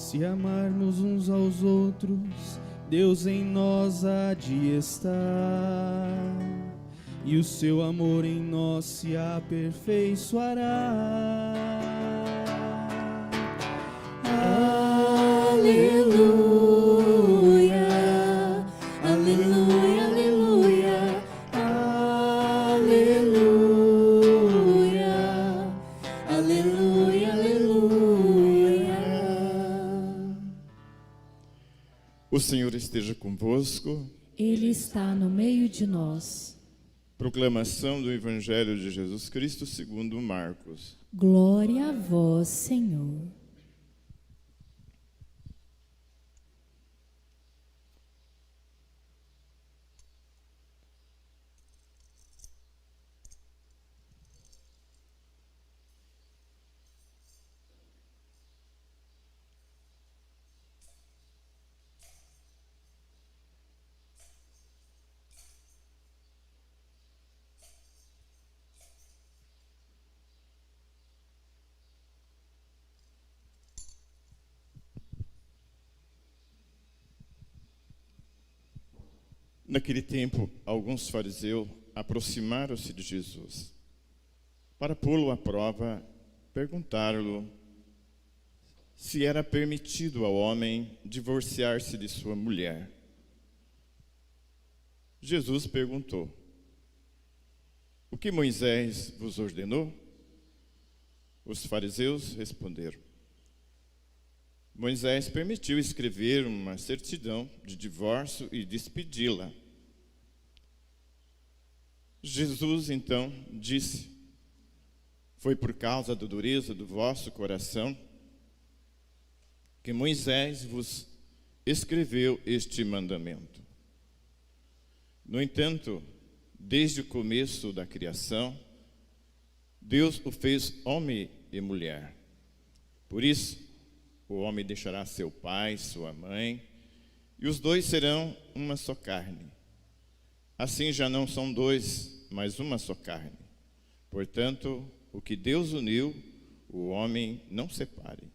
Se amarmos uns aos outros, Deus em nós há de estar, e o seu amor em nós se aperfeiçoará. Aleluia, aleluia, aleluia, aleluia, aleluia, aleluia. O Senhor esteja convosco. Ele está no meio de nós. Proclamação do Evangelho de Jesus Cristo segundo Marcos. Glória a vós, Senhor. Naquele tempo, alguns fariseus aproximaram-se de Jesus. Para pô-lo à prova, perguntaram-lhe se era permitido ao homem divorciar-se de sua mulher. Jesus perguntou: o que Moisés vos ordenou? Os fariseus responderam: Moisés permitiu escrever uma certidão de divórcio e despedi-la. Jesus então disse: foi por causa da dureza do vosso coração que Moisés vos escreveu este mandamento. No entanto, desde o começo da criação, Deus o fez homem e mulher. Por isso, o homem deixará seu pai, sua mãe, e os dois serão uma só carne. Assim já não são dois, mas uma só carne. Portanto, o que Deus uniu, o homem não separe.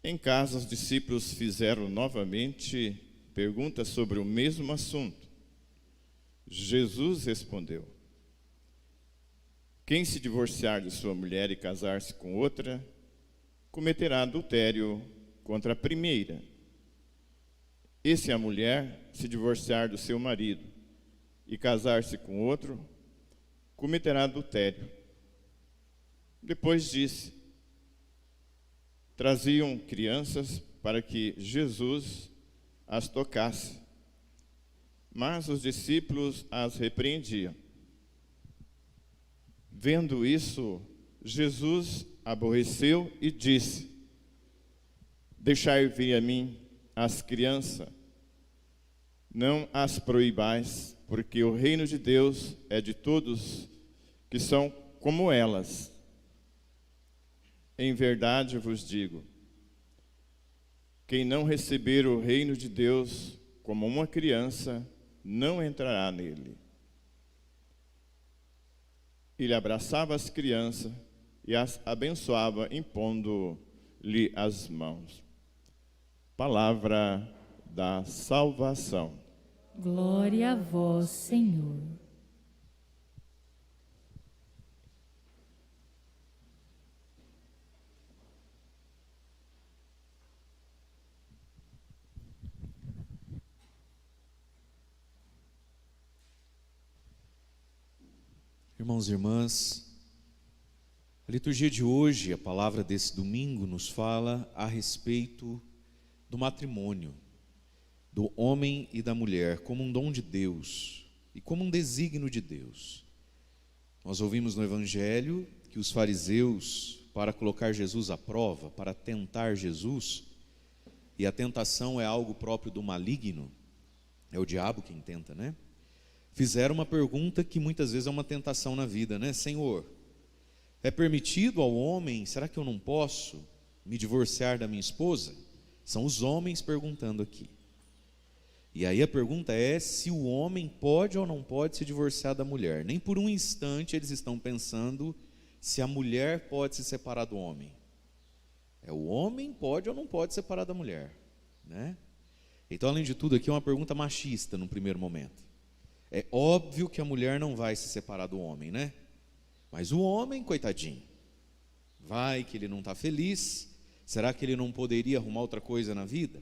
Em casa, os discípulos fizeram novamente perguntas sobre o mesmo assunto. Jesus respondeu: quem se divorciar de sua mulher e casar-se com outra, cometerá adultério contra a primeira. E se a mulher se divorciar do seu marido e casar-se com outro, cometerá adultério. Depois disse: traziam crianças para que Jesus as tocasse, mas os discípulos as repreendiam. Vendo isso, Jesus aborreceu e disse: deixai vir a mim as crianças, não as proibais, porque o reino de Deus é de todos que são como elas. Em verdade vos digo, quem não receber o reino de Deus como uma criança, não entrará nele. Ele abraçava as crianças e as abençoava, impondo-lhe as mãos. Palavra da salvação. Glória a vós, Senhor. Irmãos e irmãs, a liturgia de hoje, a palavra desse domingo, nos fala a respeito do matrimônio, do homem e da mulher, como um dom de Deus e como um desígnio de Deus. Nós ouvimos no Evangelho que os fariseus, para colocar Jesus à prova, para tentar Jesus, e a tentação é algo próprio do maligno, é o diabo quem tenta, né? Fizeram uma pergunta que muitas vezes é uma tentação na vida, né? Senhor, é permitido ao homem, será que eu não posso me divorciar da minha esposa? São os homens perguntando aqui. E aí a pergunta é se o homem pode ou não pode se divorciar da mulher. Nem por um instante eles estão pensando se a mulher pode se separar do homem. É o homem pode ou não pode separar da mulher, né? Então, além de tudo, aqui é uma pergunta machista no primeiro momento. É óbvio que a mulher não vai se separar do homem, né? Mas o homem, coitadinho, vai que ele não está feliz, será que ele não poderia arrumar outra coisa na vida?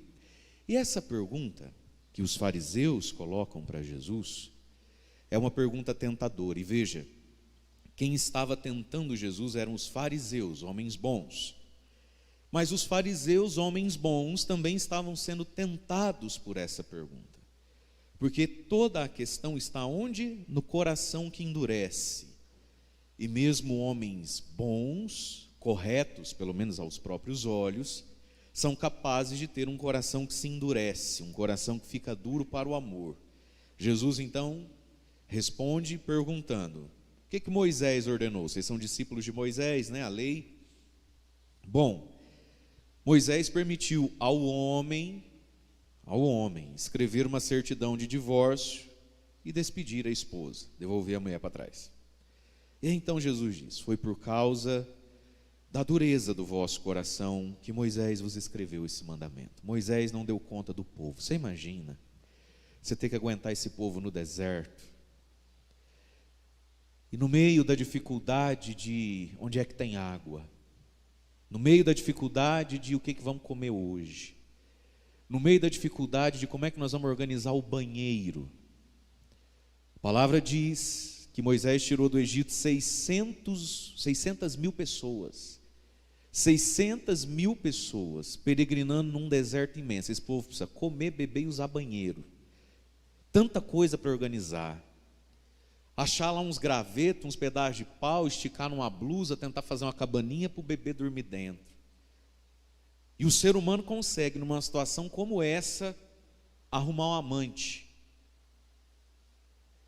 E essa pergunta que os fariseus colocam para Jesus é uma pergunta tentadora. E veja, quem estava tentando Jesus eram os fariseus, homens bons. Mas os fariseus, homens bons, também estavam sendo tentados por essa pergunta. Porque toda a questão está onde? No coração que endurece. E mesmo homens bons, corretos, pelo menos aos próprios olhos, são capazes de ter um coração que se endurece, um coração que fica duro para o amor. Jesus então responde perguntando: o que Moisés ordenou? Vocês são discípulos de Moisés, né? A lei. Bom, Moisés permitiu ao homem escrever uma certidão de divórcio e despedir a esposa, devolver a mulher para trás. E então Jesus diz: foi por causa da dureza do vosso coração que Moisés vos escreveu esse mandamento. Moisés não deu conta do povo. Você imagina você ter que aguentar esse povo no deserto, e no meio da dificuldade de onde é que tem água, no meio da dificuldade de o que vamos comer hoje, no meio da dificuldade de como é que nós vamos organizar o banheiro. A palavra diz que Moisés tirou do Egito 600 mil pessoas. 600 mil pessoas peregrinando num deserto imenso. Esse povo precisa comer, beber e usar banheiro. Tanta coisa para organizar. Achar lá uns gravetos, uns pedaços de pau, esticar numa blusa, tentar fazer uma cabaninha para o bebê dormir dentro. E o ser humano consegue, numa situação como essa, arrumar um amante.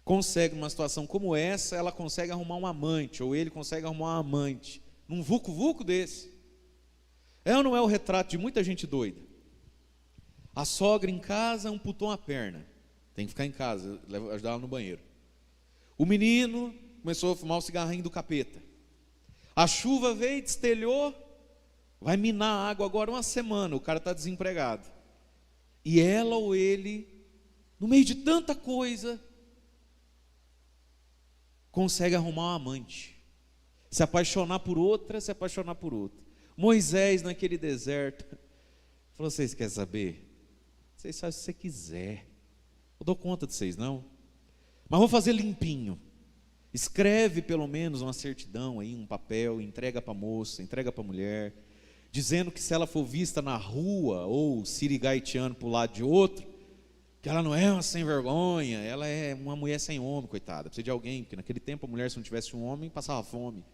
Consegue, numa situação como essa, ela consegue arrumar um amante, ou ele consegue arrumar um amante, num vucu-vucu desse. É ou não é o retrato de muita gente doida? A sogra em casa amputou uma perna, tem que ficar em casa, ajudar ela no banheiro. O menino começou a fumar o cigarrinho do capeta. A chuva veio, destelhou, vai minar a água agora uma semana, o cara está desempregado. E ela ou ele, no meio de tanta coisa, consegue arrumar um amante, se apaixonar por outra, se apaixonar por outra. Moisés, naquele deserto, falou: vocês querem saber? Vocês fazem o que você quiser, eu dou conta de vocês não, mas vou fazer limpinho. Escreve pelo menos uma certidão aí, um papel, entrega para a moça, entrega para a mulher, dizendo que se ela for vista na rua, ou sirigaiteando para o lado de outro, que ela não é uma sem vergonha, ela é uma mulher sem homem, coitada, precisa de alguém, porque naquele tempo a mulher, se não tivesse um homem, passava fome.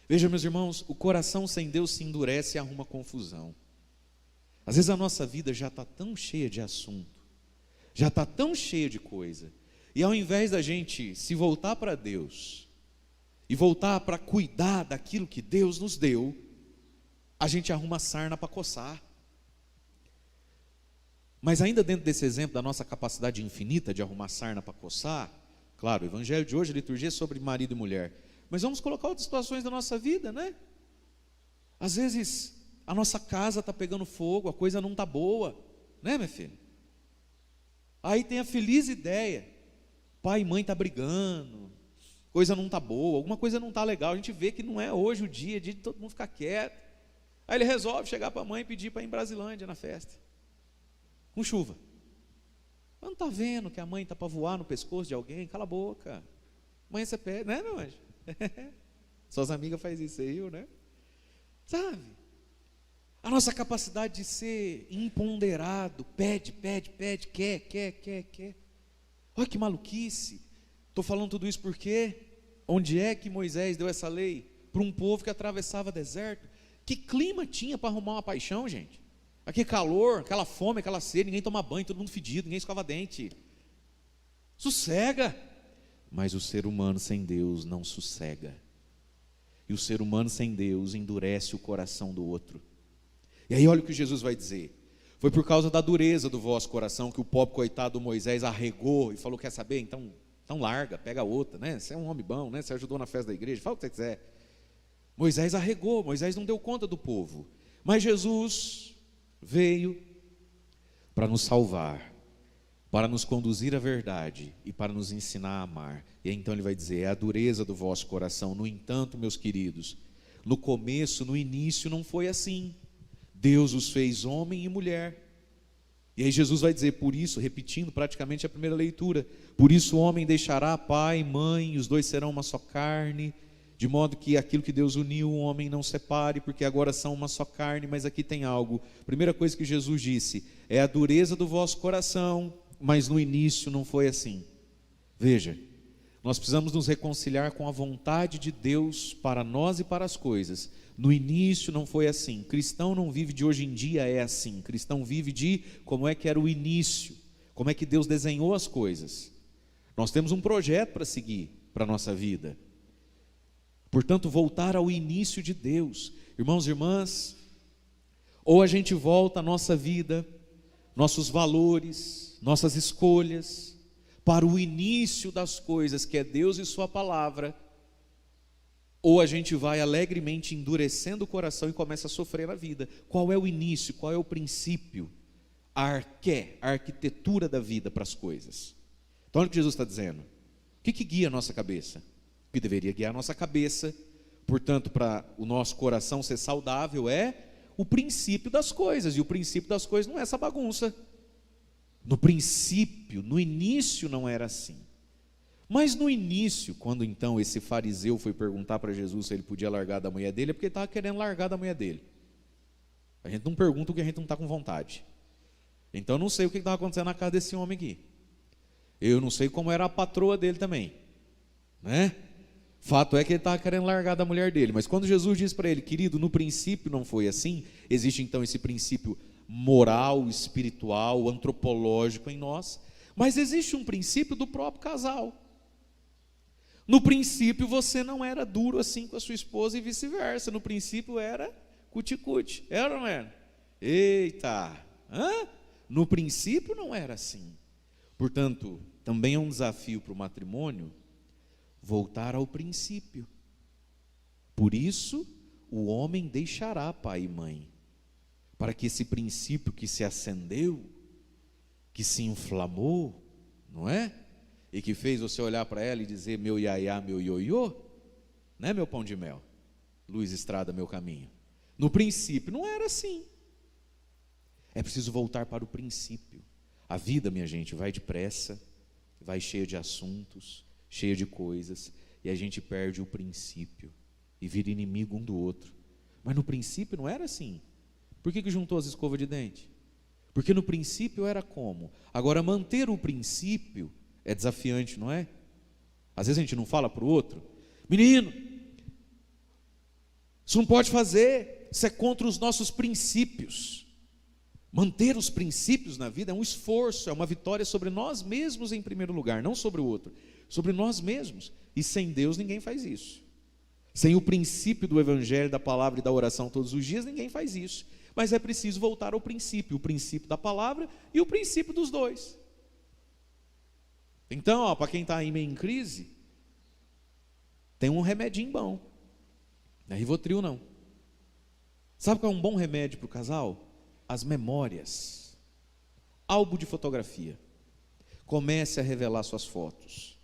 Veja, meus irmãos, o coração sem Deus se endurece e arruma confusão. Às vezes a nossa vida já está tão cheia de assunto, já está tão cheia de coisa, e ao invés da gente se voltar para Deus, e voltar para cuidar daquilo que Deus nos deu, a gente arruma sarna para coçar. Mas ainda dentro desse exemplo da nossa capacidade infinita de arrumar sarna para coçar, claro, o evangelho de hoje, a liturgia é sobre marido e mulher, mas vamos colocar outras situações da nossa vida, né? Às vezes a nossa casa está pegando fogo, a coisa não está boa, né, minha filha? Aí tem a feliz ideia, pai e mãe estão brigando, coisa não está boa, alguma coisa não está legal, a gente vê que não é hoje o dia de todo mundo ficar quieto. Aí ele resolve chegar para a mãe e pedir para ir em Brasilândia na festa, com chuva. Mas não está vendo que a mãe está para voar no pescoço de alguém? Cala a boca. Mãe, você pede, né, meu anjo? Suas amigas fazem isso aí, né? Sabe? A nossa capacidade de ser imponderado, pede, quer. Olha que maluquice. Estou falando tudo isso porque onde é que Moisés deu essa lei? Para um povo que atravessava deserto. Que clima tinha para arrumar uma paixão, gente? Aquele calor, aquela fome, aquela sede, ninguém toma banho, todo mundo fedido, ninguém escova dente. Sossega. Mas o ser humano sem Deus não sossega. E o ser humano sem Deus endurece o coração do outro. E aí olha o que Jesus vai dizer: foi por causa da dureza do vosso coração que o pobre coitado Moisés arregou e falou: quer saber? Então larga, pega outra, né? Você é um homem bom, né? Você ajudou na festa da igreja, fala o que você quiser. Moisés arregou, Moisés não deu conta do povo. Mas Jesus veio para nos salvar, para nos conduzir à verdade e para nos ensinar a amar. E então ele vai dizer: é a dureza do vosso coração. No entanto, meus queridos, no começo, no início, não foi assim. Deus os fez homem e mulher. E aí Jesus vai dizer, por isso, repetindo praticamente a primeira leitura: por isso o homem deixará pai e mãe, e os dois serão uma só carne, de modo que aquilo que Deus uniu, o homem não separe, porque agora são uma só carne. Mas aqui tem algo. Primeira coisa que Jesus disse: é a dureza do vosso coração. Mas no início não foi assim. Veja, nós precisamos nos reconciliar com a vontade de Deus para nós e para as coisas. No início não foi assim. Cristão não vive de hoje em dia é assim. Cristão vive de como é que era o início, como é que Deus desenhou as coisas. Nós temos um projeto para seguir para a nossa vida. Portanto, voltar ao início de Deus. Irmãos e irmãs, ou a gente volta a nossa vida, nossos valores, nossas escolhas, para o início das coisas, que é Deus e sua palavra, ou a gente vai alegremente endurecendo o coração e começa a sofrer na vida. Qual é o início? Qual é o princípio? A arquitetura da vida para as coisas. Então olha o que Jesus está dizendo. O que guia a nossa cabeça? O que deveria guiar a nossa cabeça, portanto, para o nosso coração ser saudável, é o princípio das coisas. E o princípio das coisas não é essa bagunça. No princípio, no início não era assim. Mas no início, quando então esse fariseu foi perguntar para Jesus se ele podia largar da mulher dele, é porque ele estava querendo largar da mulher dele. A gente não pergunta o que a gente não está com vontade. Então eu não sei o que estava acontecendo na casa desse homem aqui. Eu não sei como era a patroa dele também, né? Fato é que ele estava querendo largar da mulher dele. Mas quando Jesus diz para ele: querido, no princípio não foi assim. Existe então esse princípio moral, espiritual, antropológico em nós. Mas existe um princípio do próprio casal. No princípio você não era duro assim com a sua esposa e vice-versa. No princípio era cuti-cuti. Era ou não era? Eita! No princípio não era assim. Portanto, também é um desafio para o matrimônio voltar ao princípio. Por isso, o homem deixará pai e mãe, para que esse princípio que se acendeu, que se inflamou, não é? E que fez você olhar para ela e dizer: meu iaiá, meu ioiô, né, meu pão de mel, luz estrada meu caminho. No princípio não era assim. É preciso voltar para o princípio. A vida, minha gente, vai depressa, vai cheia de assuntos, cheia de coisas, e a gente perde o princípio e vira inimigo um do outro. Mas no princípio não era assim. Por que juntou as escovas de dente? Porque no princípio era como? Agora, manter o princípio é desafiante, não é? Às vezes a gente não fala para o outro: menino, isso não pode fazer, isso é contra os nossos princípios. Manter os princípios na vida é um esforço, é uma vitória sobre nós mesmos em primeiro lugar, não sobre o outro, sobre nós mesmos. E sem Deus ninguém faz isso. Sem o princípio do evangelho, da palavra e da oração todos os dias, ninguém faz isso. Mas é preciso voltar ao princípio, o princípio da palavra e o princípio dos dois. Então, para quem está aí meio em crise, tem um remedinho bom. Não é Rivotril não. Sabe qual é um bom remédio para o casal? As memórias. Álbum de fotografia. Comece a revelar suas fotos,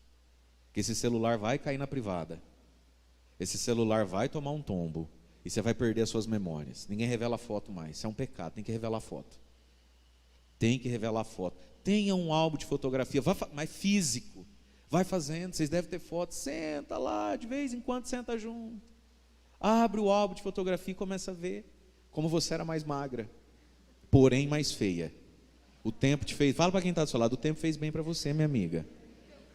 que esse celular vai cair na privada, esse celular vai tomar um tombo, e você vai perder as suas memórias. Ninguém revela foto mais, isso é um pecado, tem que revelar foto. Tem que revelar foto. Tenha um álbum de fotografia, mas físico. Vai fazendo, vocês devem ter foto, senta lá, de vez em quando senta junto. Abre o álbum de fotografia e começa a ver como você era mais magra, porém mais feia. O tempo te fez, fala para quem está do seu lado: o tempo fez bem para você, minha amiga.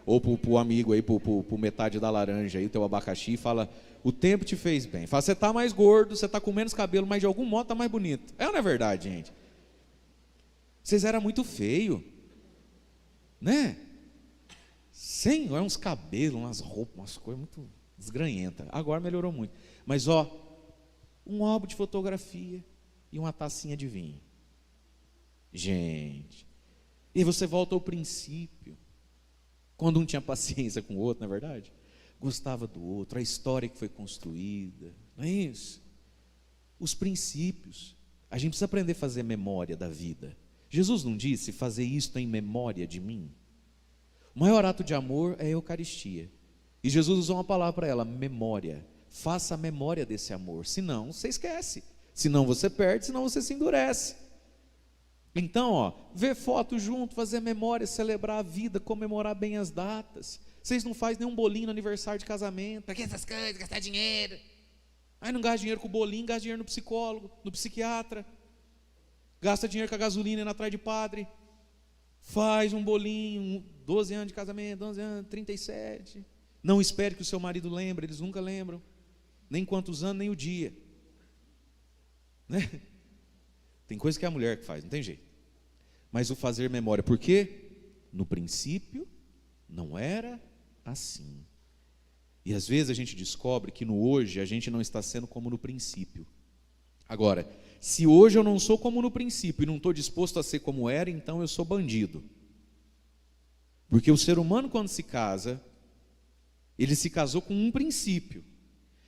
Ou para o amigo aí, para metade da laranja aí, o teu abacaxi, fala: o tempo te fez bem. Fala: você está mais gordo, você está com menos cabelo, mas de algum modo está mais bonito. É ou não é verdade, gente? Vocês eram muito feio, né? Senhor, uns cabelos, umas roupas, umas coisas muito desgranhentas. Agora melhorou muito. Mas um álbum de fotografia e uma tacinha de vinho. Gente, e você volta ao princípio. Quando um tinha paciência com o outro, não é verdade? Gostava do outro, a história que foi construída, não é isso? Os princípios. A gente precisa aprender a fazer memória da vida. Jesus não disse fazer isto em memória de mim? O maior ato de amor é a Eucaristia. E Jesus usou uma palavra para ela, memória. Faça a memória desse amor, senão você esquece. Senão você perde, senão você se endurece. Então, ver foto junto, fazer memória, celebrar a vida, comemorar bem as datas. Vocês não fazem nenhum bolinho no aniversário de casamento. Para que essas coisas, gastar dinheiro? Aí não gasta dinheiro com o bolinho, gasta dinheiro no psicólogo, no psiquiatra. Gasta dinheiro com a gasolina indo atrás de padre. Faz um bolinho, 12 anos de casamento, 12 anos, 37. Não espere que o seu marido lembre, eles nunca lembram. Nem quantos anos, nem o dia. Né? Tem coisa que é a mulher que faz, não tem jeito. Mas o fazer memória, por quê? No princípio não era assim. E às vezes a gente descobre que no hoje a gente não está sendo como no princípio. Agora, se hoje eu não sou como no princípio e não estou disposto a ser como era, então eu sou bandido. Porque o ser humano, quando se casa, ele se casou com um princípio.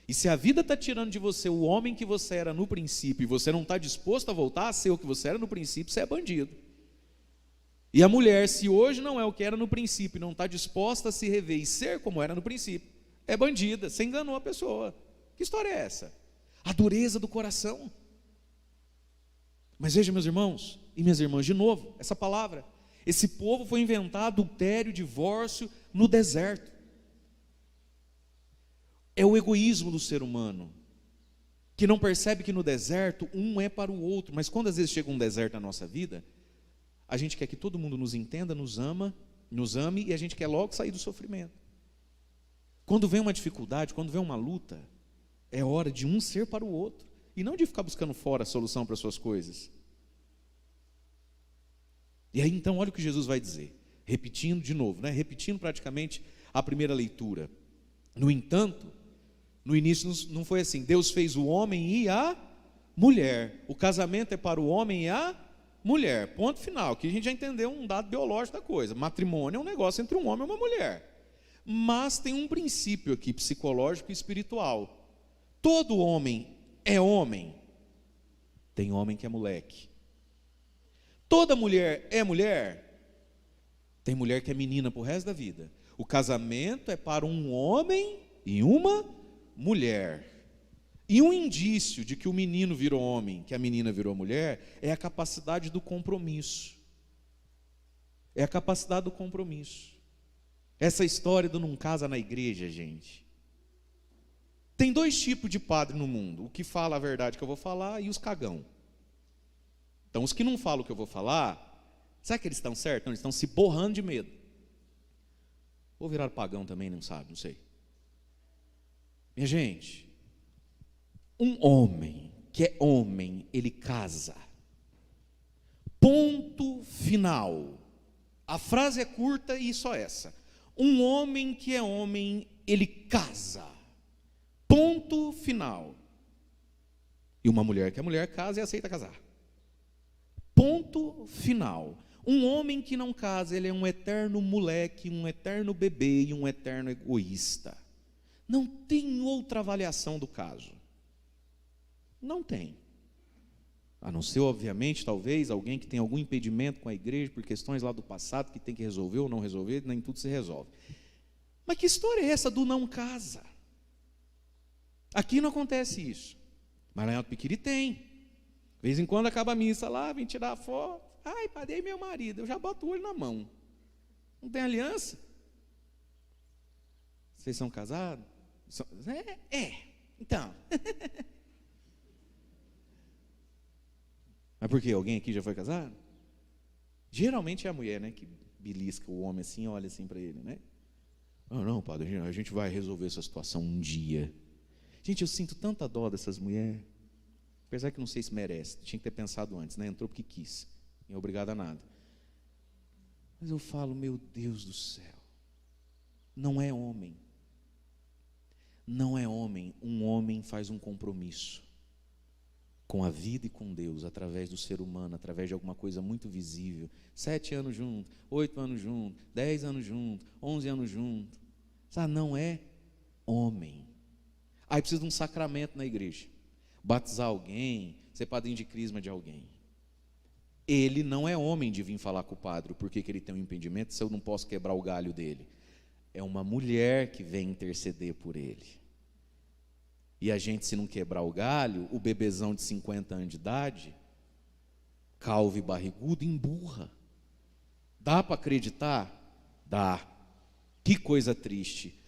E se a vida está tirando de você o homem que você era no princípio e você não está disposto a voltar a ser o que você era no princípio, você é bandido. E a mulher, se hoje não é o que era no princípio e não está disposta a se rever e ser como era no princípio, é bandida, você enganou a pessoa. Que história é essa? A dureza do coração. Mas veja, meus irmãos e minhas irmãs, de novo, essa palavra. Esse povo foi inventar adultério, divórcio no deserto. É o egoísmo do ser humano, que não percebe que no deserto um é para o outro. Mas quando às vezes chega um deserto na nossa vida, a gente quer que todo mundo nos entenda, nos ame, e a gente quer logo sair do sofrimento. Quando vem uma dificuldade, quando vem uma luta, é hora de um ser para o outro, e não de ficar buscando fora a solução para as suas coisas. E aí então olha o que Jesus vai dizer, repetindo de novo, repetindo praticamente a primeira leitura. No entanto, no início não foi assim, Deus fez o homem e a mulher, o casamento é para o homem e a mulher, ponto final. Que a gente já entendeu um dado biológico da coisa, matrimônio é um negócio entre um homem e uma mulher, mas tem um princípio aqui psicológico e espiritual. Todo homem é homem, tem homem que é moleque. Toda mulher é mulher, tem mulher que é menina para o resto da vida. O casamento é para um homem e uma mulher. E um indício de que o menino virou homem, que a menina virou mulher, é a capacidade do compromisso. É a capacidade do compromisso. Essa história do não casa na igreja, gente. Tem dois tipos de padre no mundo: o que fala a verdade que eu vou falar e os cagão. Então, os que não falam o que eu vou falar, será que eles estão certos? Não, eles estão se borrando de medo. Ou viraram pagão também, não sabe, não sei. Minha gente, um homem que é homem, ele casa. Ponto final. A frase é curta e só essa. Um homem que é homem, ele casa. Ponto final. E uma mulher que é mulher casa e aceita casar. Ponto final. Um homem que não casa, ele é um eterno moleque, um eterno bebê e um eterno egoísta. Não tem outra avaliação do caso. Não tem. A não ser, obviamente, talvez, alguém que tem algum impedimento com a igreja por questões lá do passado que tem que resolver ou não resolver, nem tudo se resolve. Mas que história é essa do não casa? Aqui não acontece isso. Mas lá em Alto Piquiri tem. De vez em quando acaba a missa lá, vem tirar a foto. Ai, padei meu marido, eu já boto o olho na mão. Não tem aliança? Vocês são casados? Então. Mas por quê? Alguém aqui já foi casado? Geralmente é a mulher, que belisca o homem assim, olha assim para ele, Não, padre, a gente vai resolver essa situação um dia. Gente, eu sinto tanta dó dessas mulheres. Apesar que não sei se merece, tinha que ter pensado antes, entrou porque quis, não é obrigado a nada. Mas eu falo, meu Deus do céu, não é homem. Não é homem. Um homem faz um compromisso com a vida e com Deus, através do ser humano, através de alguma coisa muito visível. 7 anos junto, 8 anos junto, 10 anos junto, 11 anos junto. Sabe, não é homem. Aí precisa de um sacramento na igreja. batizar alguém, ser padrinho de crisma de alguém. Ele não é homem de vir falar com o padre, porque ele tem um impedimento, se eu não posso quebrar o galho dele. É uma mulher que vem interceder por ele. E a gente, se não quebrar o galho, o bebezão de 50 anos de idade, calvo e barrigudo, emburra. Dá para acreditar? Dá. Que coisa triste.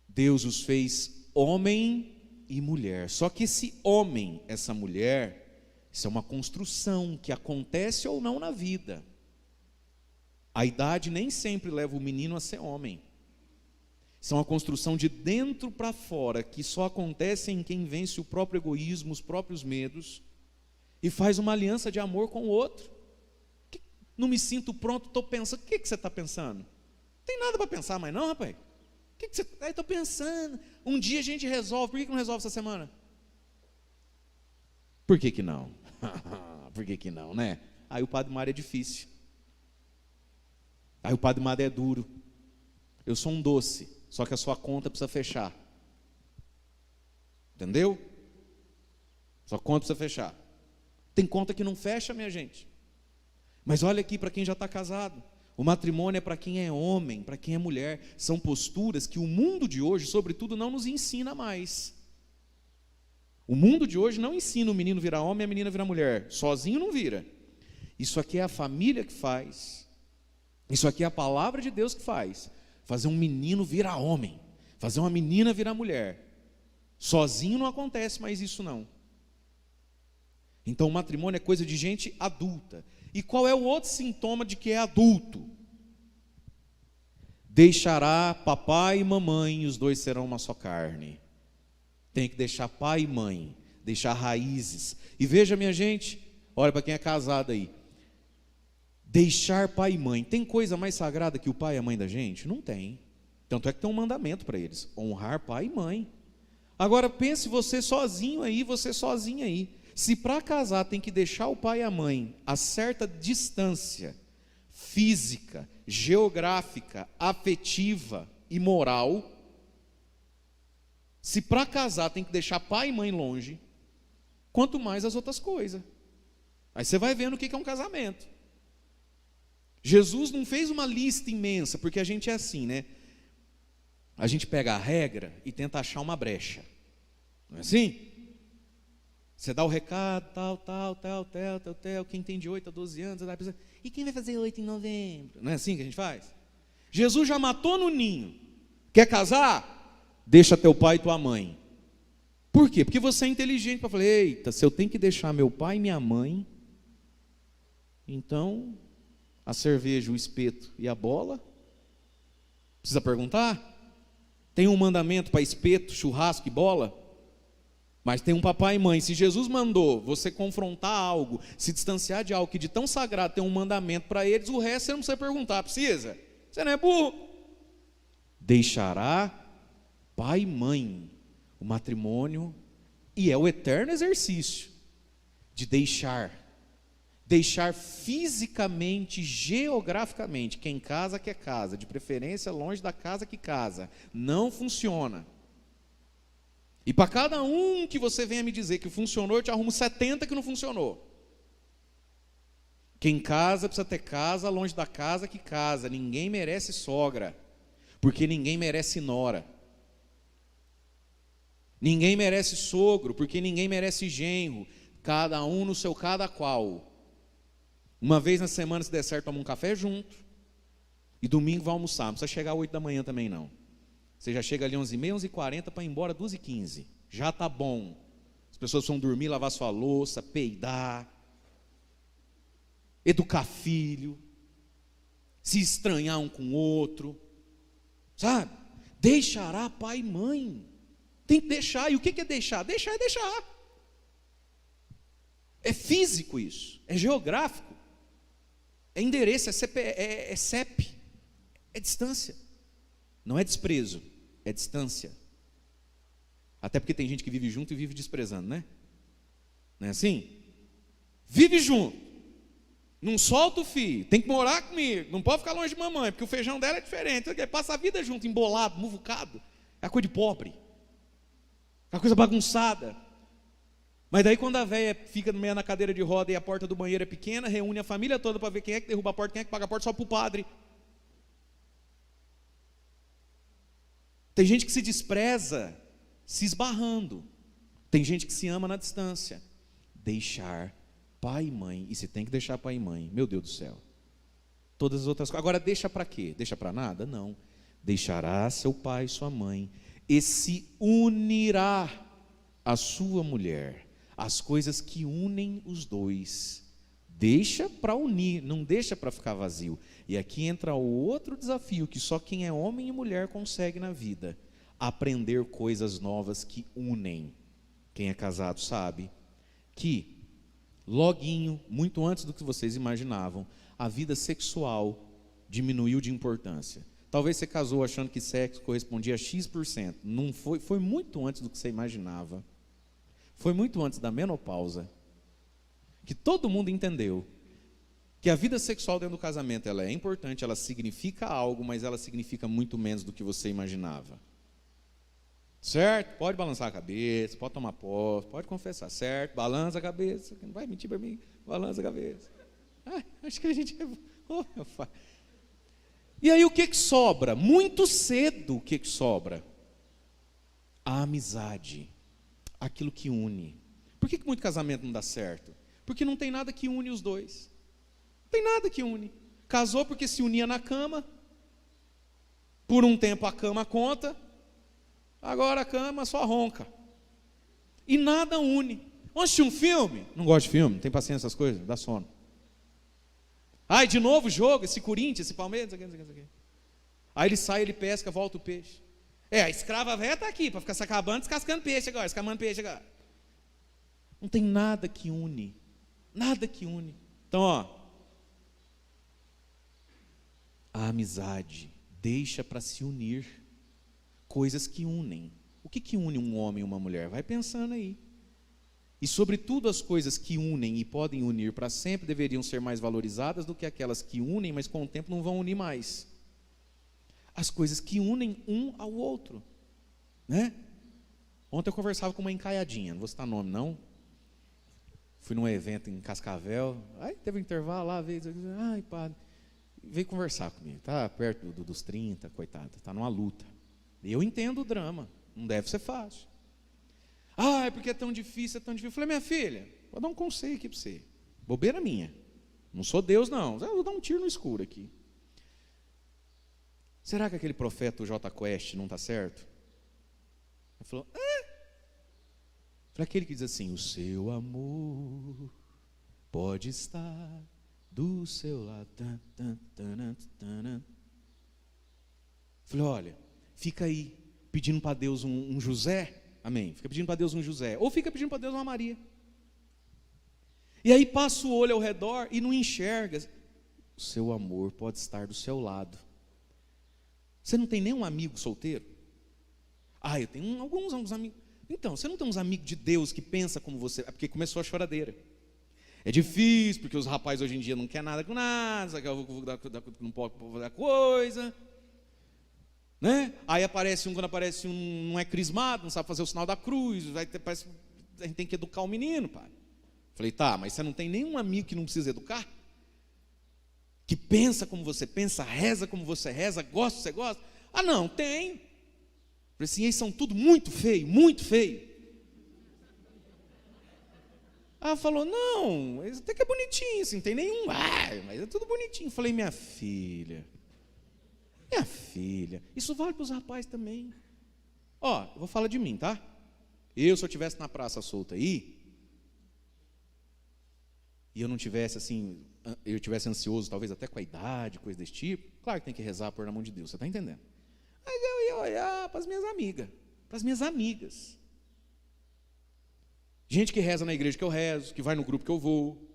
Deus os fez homem e mulher. Só que esse homem, essa mulher, isso é uma construção que acontece ou não na vida. A idade nem sempre leva o menino a ser homem. Isso é uma construção de dentro para fora, que só acontece em quem vence o próprio egoísmo, os próprios medos, e faz uma aliança de amor com o outro. Não me sinto pronto, estou pensando. O que você está pensando? Não tem nada para pensar mais não, rapaz. O que você... Estou pensando. Um dia a gente resolve. Por que não resolve essa semana? Por que não? Por que não, né? Aí o Padre Mário é difícil. Aí o Padre Mário é duro. Eu sou um doce, só que a sua conta precisa fechar. Entendeu? Sua conta precisa fechar. Tem conta que não fecha, minha gente. Mas olha aqui para quem já está casado. O matrimônio é para quem é homem, para quem é mulher. São posturas que o mundo de hoje, sobretudo, não nos ensina mais. O mundo de hoje não ensina o menino virar homem e a menina virar mulher. Sozinho não vira. Isso aqui é a família que faz. Isso aqui é a palavra de Deus que faz. Fazer um menino virar homem. Fazer uma menina virar mulher. Sozinho não acontece mais isso não. Então o matrimônio é coisa de gente adulta. E qual é o outro sintoma de que é adulto? Deixará papai e mamãe, e os dois serão uma só carne. Tem que deixar pai e mãe, deixar raízes. E veja, minha gente, olha para quem é casado aí. Deixar pai e mãe. Tem coisa mais sagrada que o pai e a mãe da gente? Não tem. Tanto é que tem um mandamento para eles: honrar pai e mãe. Agora pense você sozinho aí, você sozinha aí. Se para casar tem que deixar o pai e a mãe a certa distância física, geográfica, afetiva e moral, se para casar tem que deixar pai e mãe longe, quanto mais as outras coisas. Aí você vai vendo o que é um casamento. Jesus não fez uma lista imensa, porque a gente é assim, né? A gente pega a regra e tenta achar uma brecha. Não é assim? Você dá o recado, tal, quem tem de 8 a 12 anos, e quem vai fazer 8 em novembro? Não é assim que a gente faz? Jesus já matou no ninho. Quer casar? Deixa teu pai e tua mãe. Por quê? Porque você é inteligente para falar: eita, se eu tenho que deixar meu pai e minha mãe, então a cerveja, o espeto e a bola, precisa perguntar? Tem um mandamento para espeto, churrasco e bola? Mas tem um papai e mãe. Se Jesus mandou você confrontar algo, se distanciar de algo que de tão sagrado tem um mandamento para eles, o resto você não precisa perguntar. Precisa? Você não é burro. Deixará pai e mãe. O matrimônio, e é o eterno exercício de deixar fisicamente, geograficamente. Quem casa quer casa, de preferência longe da casa que casa. Não funciona. E para cada um que você venha me dizer que funcionou, eu te arrumo 70 que não funcionou. Quem casa precisa ter casa longe da casa que casa. Ninguém merece sogra, porque ninguém merece nora. Ninguém merece sogro, porque ninguém merece genro. Cada um no seu cada qual. Uma vez na semana, se der certo, toma um café junto. E domingo vai almoçar. Não precisa chegar às 8 da manhã também não. Você já chega ali 11h30, 11h40 para ir embora 2h15. Já está bom. As pessoas vão dormir, lavar sua louça, peidar, educar filho, se estranhar um com o outro. Sabe? Deixará pai e mãe. Tem que deixar. E o que é deixar? Deixar é deixar. É físico isso. É geográfico. É endereço, é CEP. É distância. Não é desprezo. É distância. Até porque tem gente que vive junto e vive desprezando, né? Não é assim? Vive junto. Não solta o filho. Tem que morar comigo. Não pode ficar longe de mamãe, porque o feijão dela é diferente. Passa a vida junto, embolado, muvucado. É a coisa de pobre. É a coisa bagunçada. Mas daí quando a véia fica meio na cadeira de roda e a porta do banheiro é pequena, reúne a família toda para ver quem é que derruba a porta, quem é que paga a porta, só para o padre. Tem gente que se despreza se esbarrando. Tem gente que se ama na distância. Deixar pai e mãe, e se tem que deixar pai e mãe, meu Deus do céu. Todas as outras coisas. Agora deixa para quê? Deixa para nada? Não. Deixará seu pai e sua mãe e se unirá à sua mulher. As coisas que unem os dois. Deixa para unir, não deixa para ficar vazio. E aqui entra o outro desafio que só quem é homem e mulher consegue na vida: aprender coisas novas que unem. Quem é casado sabe que loguinho, muito antes do que vocês imaginavam, a vida sexual diminuiu de importância. Talvez você casou achando que sexo correspondia a X%. Não foi, foi muito antes do que você imaginava. Foi muito antes da menopausa que todo mundo entendeu que a vida sexual dentro do casamento ela é importante, ela significa algo, mas ela significa muito menos do que você imaginava. Certo? Pode balançar a cabeça, pode tomar posse, pode confessar, certo? Balança a cabeça, não vai mentir para mim, balança a cabeça. Acho que a gente é... Oh, meu pai. E aí o que sobra? Muito cedo o que sobra? A amizade, aquilo que une. Por que muito casamento não dá certo? Porque não tem nada que une os dois. Não tem nada que une. Casou porque se unia na cama, por um tempo a cama conta, agora a cama só ronca. E nada une. Vamos assistir um filme? Não gosto de filme, não tem paciência essas coisas, dá sono. Ai, de novo o jogo, esse Corinthians, esse Palmeiras, não sei o que. Aí ele sai, ele pesca, volta o peixe. A escrava velha está aqui, para ficar se acabando, descascando peixe agora, escamando peixe agora. Não tem nada que une. Nada que une. Então, ó, a amizade deixa para se unir coisas que unem. O que une um homem e uma mulher? Vai pensando aí. E sobretudo as coisas que unem e podem unir para sempre deveriam ser mais valorizadas do que aquelas que unem, mas com o tempo não vão unir mais. As coisas que unem um ao outro, né? Ontem eu conversava com uma encaiadinha, não vou citar nome não. Fui num evento em Cascavel, aí teve um intervalo lá, ai padre, veio conversar comigo, tá perto dos 30, coitado, tá numa luta. Eu entendo o drama, não deve ser fácil. É porque é tão difícil, é tão difícil. Eu falei, minha filha, vou dar um conselho aqui para você, bobeira minha, não sou Deus não, eu vou dar um tiro no escuro aqui. Será que aquele profeta, o J Quest, não está certo? Ele falou, para aquele que diz assim, o seu amor pode estar do seu lado. Falei, olha, fica aí pedindo para Deus um José, amém? Fica pedindo para Deus um José, ou fica pedindo para Deus uma Maria. E aí passa o olho ao redor e não enxerga. O seu amor pode estar do seu lado. Você não tem nenhum amigo solteiro? Eu tenho alguns amigos. Então, você não tem uns amigos de Deus que pensa como você? É porque começou a choradeira. É difícil, porque os rapazes hoje em dia não querem nada com nada, não pode fazer coisa. Né? Aí quando aparece um, não é crismado, não sabe fazer o sinal da cruz, parece, a gente tem que educar o menino, pai. Falei, tá, mas você não tem nenhum amigo que não precisa educar? Que pensa como você pensa, reza como você reza, gosta como você gosta? Não, tem. Falei assim, eles são tudo muito feio, muito feio. Falou, não, até que é bonitinho, assim, não tem nenhum, mas é tudo bonitinho. Falei, minha filha, isso vale para os rapazes também. Eu vou falar de mim, tá? Se eu estivesse na praça solta aí, e eu não tivesse assim, eu tivesse ansioso, talvez até com a idade, coisa desse tipo, claro que tem que rezar por na mão de Deus, você está entendendo? Mas eu ia olhar para as minhas amigas. Gente que reza na igreja que eu rezo, que vai no grupo que eu vou,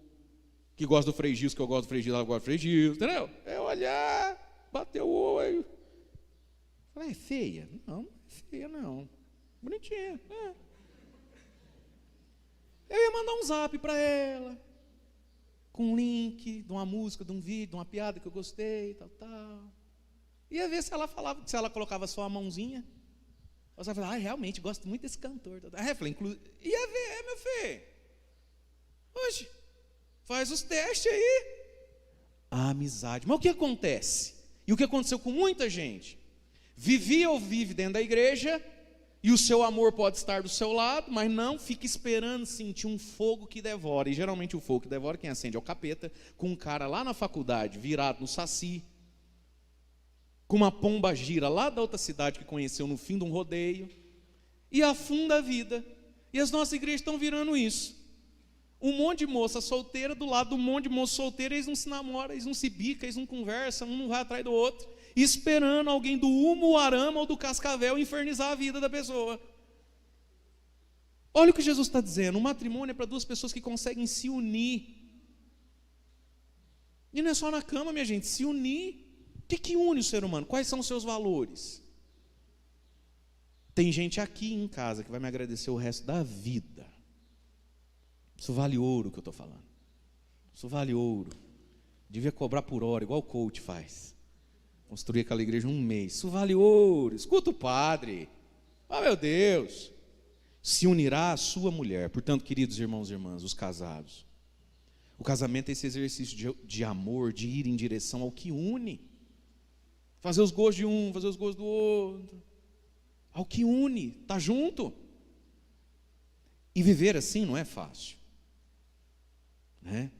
que gosta do Frei Gils, que eu gosto do Frei Gils, ela gosta do Frei Gils, entendeu? É olhar, bater o olho. Falei, é feia? Não é feia não. Bonitinha, Eu ia mandar um zap para ela, com um link de uma música, de um vídeo, de uma piada que eu gostei, tal. Ia ver se ela falava, se ela colocava só a mãozinha. Você vai falar, realmente, gosto muito desse cantor. Eu falei, ia ver, meu filho. Hoje, faz os testes aí. A amizade. Mas o que acontece? E o que aconteceu com muita gente? Vivia ou vive dentro da igreja, e o seu amor pode estar do seu lado, mas não fica esperando sentir um fogo que devora. E geralmente o fogo que devora, quem acende é o capeta, com um cara lá na faculdade, virado no saci, com uma pomba gira lá da outra cidade que conheceu no fim de um rodeio, e afunda a vida. E as nossas igrejas estão virando isso. Um monte de moça solteira do lado do monte de moça solteira, eles não se namoram, eles não se bicam, eles não conversam, um não vai atrás do outro, esperando alguém do Humo, o Arama ou do Cascavel infernizar a vida da pessoa. Olha o que Jesus está dizendo, o matrimônio é para duas pessoas que conseguem se unir. E não é só na cama, minha gente, se unir. O que une o ser humano? Quais são os seus valores? Tem gente aqui em casa que vai me agradecer o resto da vida. Isso vale ouro que eu estou falando. Isso vale ouro. Devia cobrar por hora, igual o coach faz. Construir aquela igreja em um mês. Isso vale ouro. Escuta o padre. Oh, meu Deus. Se unirá a sua mulher. Portanto, queridos irmãos e irmãs, os casados. O casamento é esse exercício de amor, de ir em direção ao que une. Fazer os gostos de um, fazer os gostos do outro. Ao que une. Está junto. E viver assim não é fácil. Né?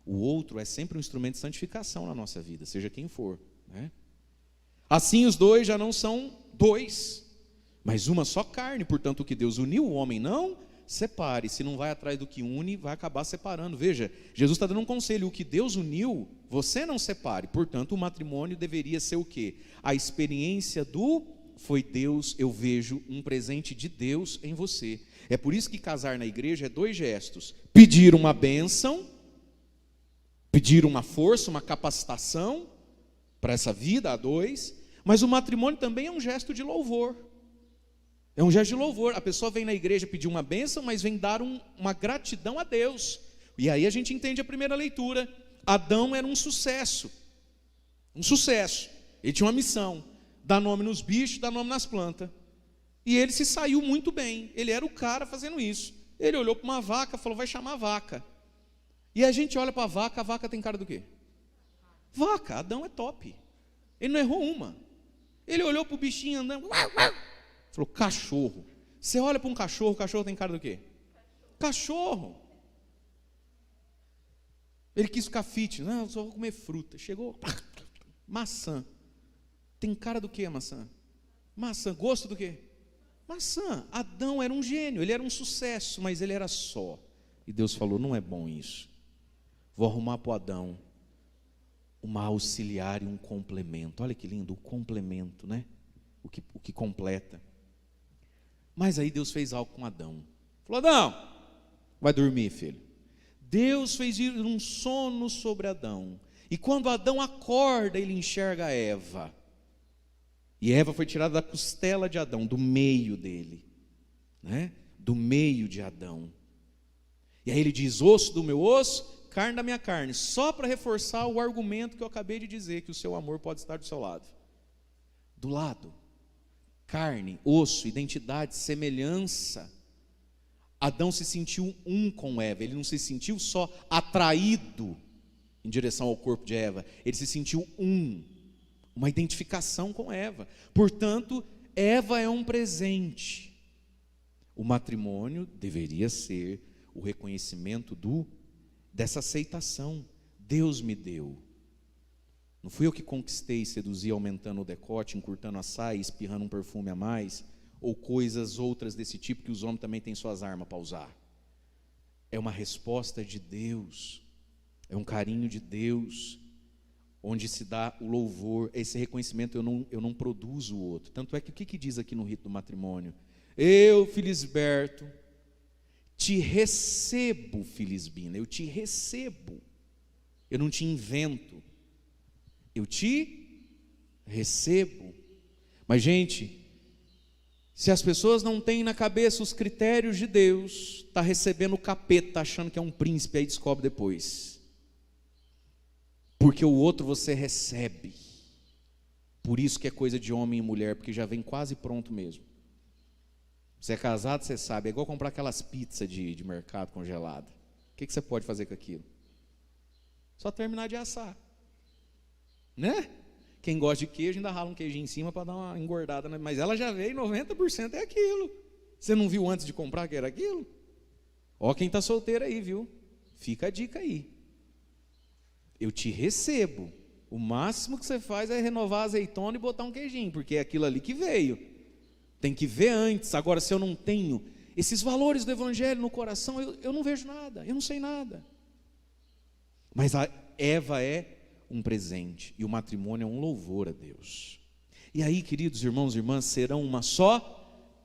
O outro é sempre um instrumento de santificação na nossa vida, seja quem for. Né? Assim os dois já não são dois, mas uma só carne. Portanto, o que Deus uniu, o homem não separe. Se não vai atrás do que une, vai acabar separando. Veja, Jesus está dando um conselho: o que Deus uniu, você não separe. Portanto, o matrimônio deveria ser o quê? A experiência do foi Deus, eu vejo um presente de Deus em você. É por isso que casar na igreja é dois gestos: pedir uma bênção, pedir uma força, uma capacitação para essa vida a dois, mas o matrimônio também é um gesto de louvor. É um gesto de louvor. A pessoa vem na igreja pedir uma bênção, mas vem dar uma gratidão a Deus. E aí a gente entende a primeira leitura. Adão era um sucesso. Um sucesso. Ele tinha uma missão: dar nome nos bichos, dar nome nas plantas. E ele se saiu muito bem. Ele era o cara fazendo isso. Ele olhou para uma vaca e falou: vai chamar a vaca. E a gente olha para a vaca tem cara do quê? Vaca. Adão é top. Ele não errou uma. Ele olhou para o bichinho andando, falou: cachorro. Você olha para um cachorro, o cachorro tem cara do quê? Cachorro. Ele quis ficar fit. Não, eu só vou comer fruta. Chegou, maçã. Tem cara do quê a maçã? Maçã. Gosto do quê? Maçã. Adão era um gênio, ele era um sucesso, mas ele era só. E Deus falou: não é bom isso. Vou arrumar para o Adão uma auxiliar e um complemento. Olha que lindo, o complemento, né? O que completa. Mas aí Deus fez algo com Adão. Falou: Adão, vai dormir, filho. Deus fez ir um sono sobre Adão. E quando Adão acorda, ele enxerga Eva. E Eva foi tirada da costela de Adão, do meio dele, né? Do meio de Adão. E aí ele diz: osso do meu osso, carne da minha carne. Só para reforçar o argumento que eu acabei de dizer, que o seu amor pode estar do seu lado. Do lado. Carne, osso, identidade, semelhança. Adão se sentiu um com Eva. Ele não se sentiu só atraído em direção ao corpo de Eva. Ele se sentiu uma identificação com Eva. Portanto, Eva é um presente. O matrimônio deveria ser o reconhecimento dessa aceitação. Deus me deu. Não fui eu que conquistei, seduzi, aumentando o decote, encurtando a saia, espirrando um perfume a mais, ou coisas outras desse tipo, que os homens também têm suas armas para usar. É uma resposta de Deus, é um carinho de Deus, onde se dá o louvor. Esse reconhecimento eu não produzo o outro. Tanto é que o que diz aqui no rito do matrimônio? Eu, Filisberto, te recebo, Filisbina, eu te recebo. Eu não te invento, eu te recebo. Mas, gente, se as pessoas não têm na cabeça os critérios de Deus, está recebendo o capeta, está achando que é um príncipe, aí descobre depois. Porque o outro você recebe. Por isso que é coisa de homem e mulher, porque já vem quase pronto mesmo. Você é casado, você sabe, é igual comprar aquelas pizzas de mercado congelada. O que você pode fazer com aquilo? Só terminar de assar. Né? Quem gosta de queijo ainda rala um queijinho em cima para dar uma engordada, né? Mas ela já veio, 90% é aquilo. Você não viu antes de comprar que era aquilo? Ó, quem está solteiro aí, viu? Fica a dica aí. Eu te recebo. O máximo que você faz é renovar a azeitona e botar um queijinho, porque é aquilo ali que veio. Tem que ver antes. Agora, se eu não tenho esses valores do Evangelho no coração, eu não vejo nada, eu não sei nada. Mas a Eva é um presente e o matrimônio é um louvor a Deus. E aí, queridos irmãos e irmãs, serão uma só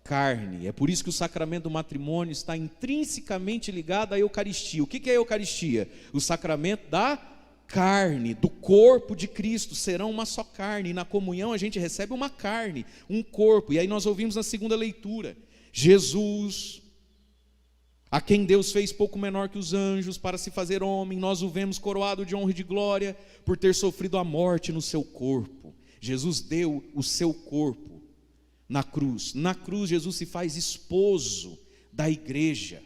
carne. É por isso que o sacramento do matrimônio está intrinsecamente ligado à Eucaristia. O que é a Eucaristia? O sacramento da carne, do corpo de Cristo. Serão uma só carne. E na comunhão a gente recebe uma carne, um corpo. E aí nós ouvimos na segunda leitura, Jesus, a quem Deus fez pouco menor que os anjos para se fazer homem, nós o vemos coroado de honra e de glória por ter sofrido a morte no seu corpo. Jesus deu o seu corpo na cruz. Na cruz Jesus se faz esposo da igreja.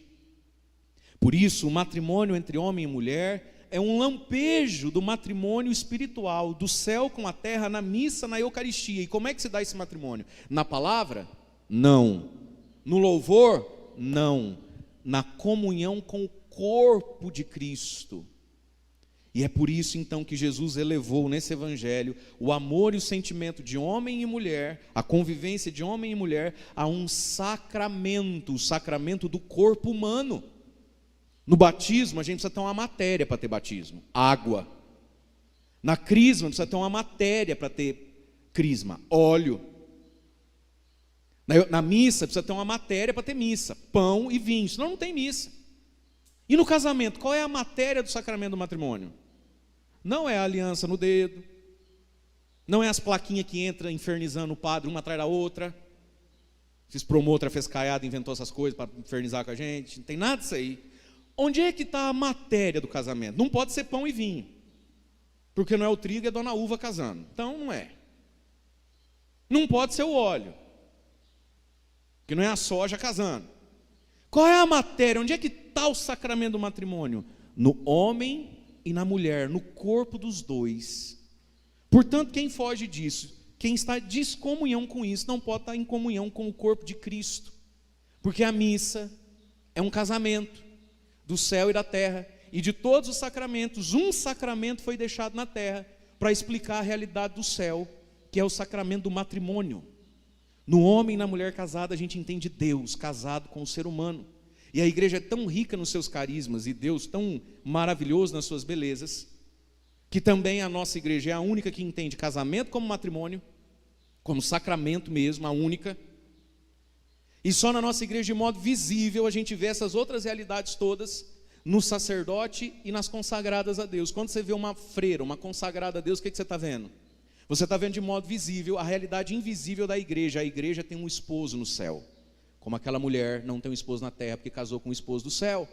Por isso o matrimônio entre homem e mulher é um lampejo do matrimônio espiritual, do céu com a terra, na missa, na Eucaristia. E como é que se dá esse matrimônio? Na palavra? Não. No louvor? Não. Na comunhão com o corpo de Cristo. E é por isso então que Jesus elevou nesse evangelho o amor e o sentimento de homem e mulher, a convivência de homem e mulher, a um sacramento, o sacramento do corpo humano. No batismo a gente precisa ter uma matéria para ter batismo, água. Na crisma precisa ter uma matéria para ter crisma, óleo. Na missa precisa ter uma matéria para ter missa, pão e vinho, senão não tem missa. E no casamento, qual é a matéria do sacramento do matrimônio? Não é a aliança no dedo, não é as plaquinhas que entram infernizando o padre uma atrás da outra. Esses promotor fescaiado inventou essas coisas para infernizar com a gente, não tem nada disso aí. Onde é que está a matéria do casamento? Não pode ser pão e vinho, porque não é o trigo e a dona uva casando, então não é. Não pode ser o óleo, que não é a soja casando. Qual é a matéria? Onde é que está o sacramento do matrimônio? No homem e na mulher, no corpo dos dois. Portanto, quem foge disso, quem está em descomunhão com isso, não pode estar em comunhão com o corpo de Cristo. Porque a missa é um casamento do céu e da terra. E de todos os sacramentos, um sacramento foi deixado na terra para explicar a realidade do céu, que é o sacramento do matrimônio. No homem e na mulher casada a gente entende Deus casado com o ser humano. E a igreja é tão rica nos seus carismas e Deus tão maravilhoso nas suas belezas, que também a nossa igreja é a única que entende casamento como matrimônio, como sacramento mesmo, a única. E só na nossa igreja, de modo visível, a gente vê essas outras realidades todas no sacerdote e nas consagradas a Deus. Quando você vê uma freira, uma consagrada a Deus, o que você está vendo? Você está vendo de modo visível a realidade invisível da igreja. A igreja tem um esposo no céu, como aquela mulher não tem um esposo na terra porque casou com um esposo do céu.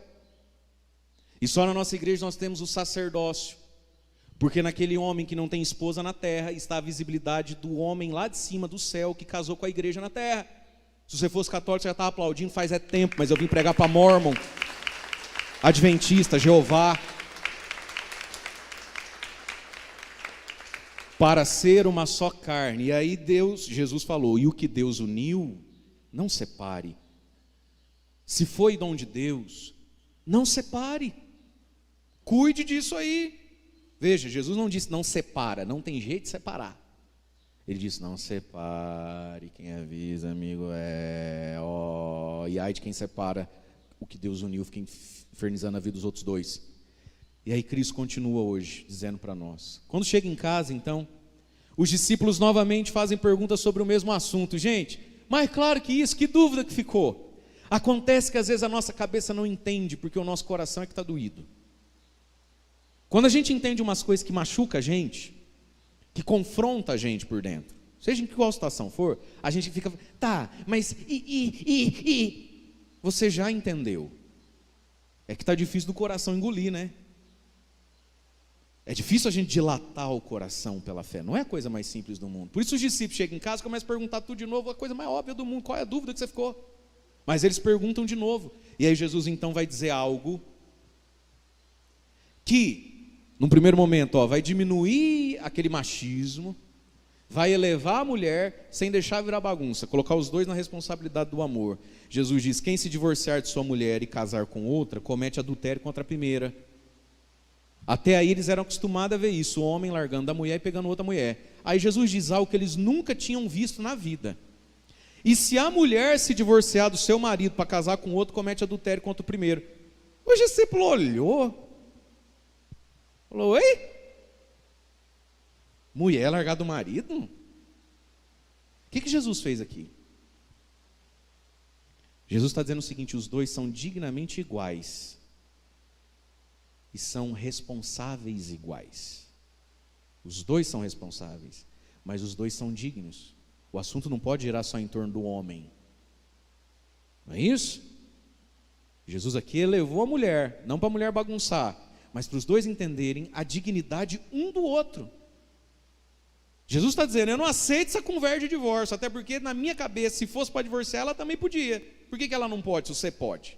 E só na nossa igreja nós temos o sacerdócio, porque naquele homem que não tem esposa na terra está a visibilidade do homem lá de cima do céu que casou com a igreja na terra. Se você fosse católico você já estava aplaudindo faz tempo, mas eu vim pregar para Mormon, Adventista, Jeová. Para ser uma só carne. E aí Jesus falou, e o que Deus uniu, não separe. Se foi dom de Deus, não separe. Cuide disso aí. Veja, Jesus não disse não separa, não tem jeito de separar. Ele disse não separe, quem avisa, amigo, e ai de quem separa o que Deus uniu, fica infernizando a vida dos outros dois. E aí Cristo continua hoje, dizendo para nós. Quando chega em casa, então, os discípulos novamente fazem perguntas sobre o mesmo assunto. Gente, mas claro que isso, que dúvida que ficou. Acontece que às vezes a nossa cabeça não entende, porque o nosso coração é que está doído. Quando a gente entende umas coisas que machucam a gente, que confronta a gente por dentro, seja em qual situação for, a gente fica, tá, mas você já entendeu. É que está difícil do coração engolir, né? É difícil a gente dilatar o coração pela fé, não é a coisa mais simples do mundo. Por isso os discípulos chegam em casa e começam a perguntar tudo de novo, a coisa mais óbvia do mundo, qual é a dúvida que você ficou? Mas eles perguntam de novo. E aí Jesus então vai dizer algo que, num primeiro momento, vai diminuir aquele machismo, vai elevar a mulher sem deixar virar bagunça, colocar os dois na responsabilidade do amor. Jesus diz: quem se divorciar de sua mulher e casar com outra, comete adultério contra a primeira. Até aí eles eram acostumados a ver isso, o homem largando da mulher e pegando outra mulher. Aí Jesus diz algo que eles nunca tinham visto na vida. E se a mulher se divorciar do seu marido para casar com outro, comete adultério contra o primeiro. O discípulo olhou, falou: oi? Mulher largar do marido? O que Jesus fez aqui? Jesus está dizendo o seguinte: os dois são dignamente iguais e são responsáveis iguais. Os dois são responsáveis, mas os dois são dignos. O assunto não pode girar só em torno do homem. Não é isso? Jesus aqui elevou a mulher, não para a mulher bagunçar, mas para os dois entenderem a dignidade um do outro. Jesus está dizendo: eu não aceito essa conversa de divórcio, até porque na minha cabeça, se fosse para divorciar, ela também podia. Por que ela não pode, se você pode?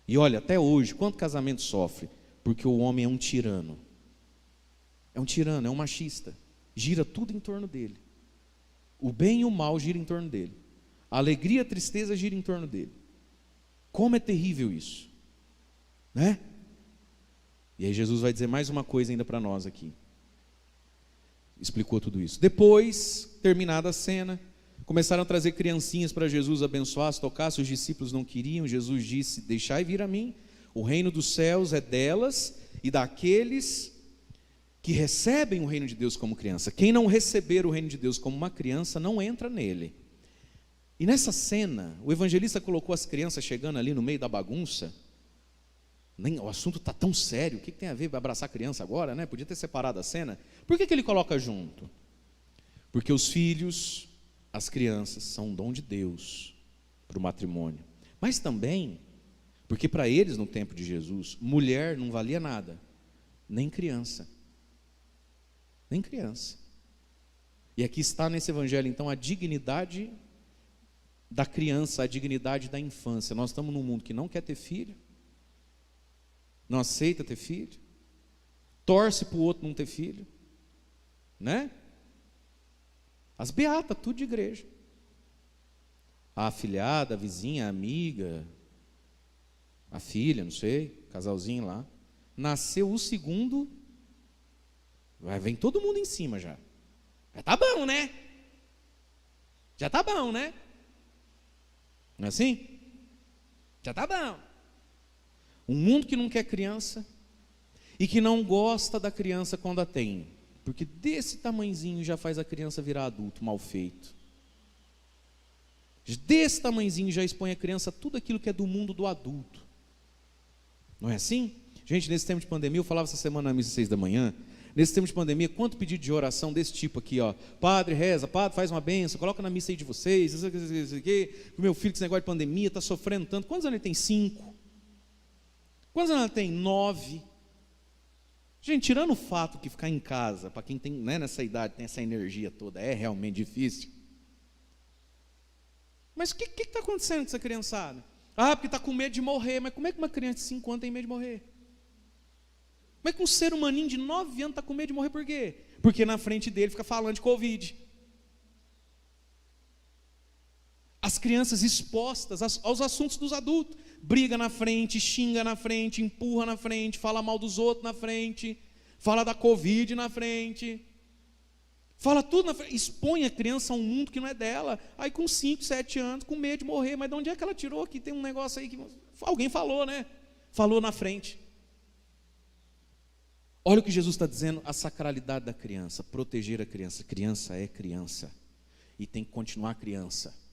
E olha, até hoje, quanto casamento sofre? Porque o homem é um tirano. É um tirano, é um machista. Gira tudo em torno dele. O bem e o mal gira em torno dele. A alegria e a tristeza gira em torno dele. Como é terrível isso, né? E aí Jesus vai dizer mais uma coisa ainda para nós aqui. Explicou tudo isso. Depois, terminada a cena, começaram a trazer criancinhas para Jesus abençoar, se tocasse, os discípulos não queriam. Jesus disse: deixai vir a mim, o reino dos céus é delas e daqueles que recebem o reino de Deus como criança. Quem não receber o reino de Deus como uma criança, não entra nele. E nessa cena, o evangelista colocou as crianças chegando ali no meio da bagunça. O assunto está tão sério, o que tem a ver abraçar a criança agora, né? Podia ter separado a cena. Por que ele coloca junto? Porque os filhos, as crianças, são um dom de Deus para o matrimônio. Mas também, porque para eles, no tempo de Jesus, mulher não valia nada, nem criança. Nem criança. E aqui está nesse evangelho, então, a dignidade da criança, a dignidade da infância. Nós estamos num mundo que não quer ter filho, não aceita ter filho, torce para o outro não ter filho, né? As beatas, tudo de igreja. A afilhada, a vizinha, a amiga, a filha, não sei, casalzinho lá. Nasceu o segundo, vem todo mundo em cima já. Já tá bom, né? Já tá bom, né? Não é assim? Já tá bom. Um mundo que não quer criança e que não gosta da criança quando a tem, porque desse tamanhozinho já faz a criança virar adulto mal feito. Desse tamanhozinho já expõe a criança a tudo aquilo que é do mundo do adulto. Não é assim? Gente, nesse tempo de pandemia, eu falava essa semana na missa 6 da manhã, nesse tempo de pandemia, quanto pedido de oração desse tipo aqui, ó: padre, reza, padre, faz uma bênção, coloca na missa aí de vocês, isso aqui, o meu filho com esse negócio de pandemia está sofrendo tanto. Quantos anos ele tem? 5. Quantos anos ele tem? 9. Gente, tirando o fato que ficar em casa, para quem tem, né, nessa idade, tem essa energia toda, é realmente difícil. Mas o que está acontecendo com essa criançada? Ah, porque está com medo de morrer. Mas como é que uma criança de 5 anos tem medo de morrer? Como é que um ser humaninho de 9 anos está com medo de morrer? Por quê? Porque na frente dele fica falando de Covid. As crianças expostas aos assuntos dos adultos. Briga na frente, xinga na frente, empurra na frente, fala mal dos outros na frente, fala da Covid na frente, fala tudo na frente, expõe a criança a um mundo que não é dela. Aí com 5, 7 anos, com medo de morrer. Mas de onde é que ela tirou? Que tem um negócio aí que alguém falou, né? Falou na frente. Olha o que Jesus está dizendo: a sacralidade da criança, proteger a criança. Criança é criança e tem que continuar criança.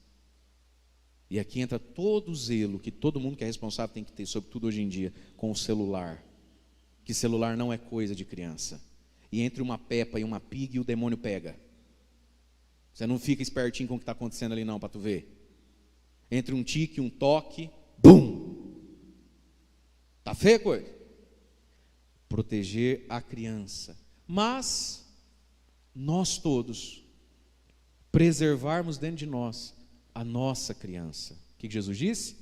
E aqui entra todo o zelo que todo mundo que é responsável tem que ter, sobretudo hoje em dia, com o celular. Que celular não é coisa de criança. E entre uma Peppa e uma Pig, o demônio pega. Você não fica espertinho com o que está acontecendo ali não, para tu ver. Entre um tique e um toque, bum! Tá feia a coisa? Proteger a criança. Mas nós todos preservarmos dentro de nós a nossa criança. O que Jesus disse?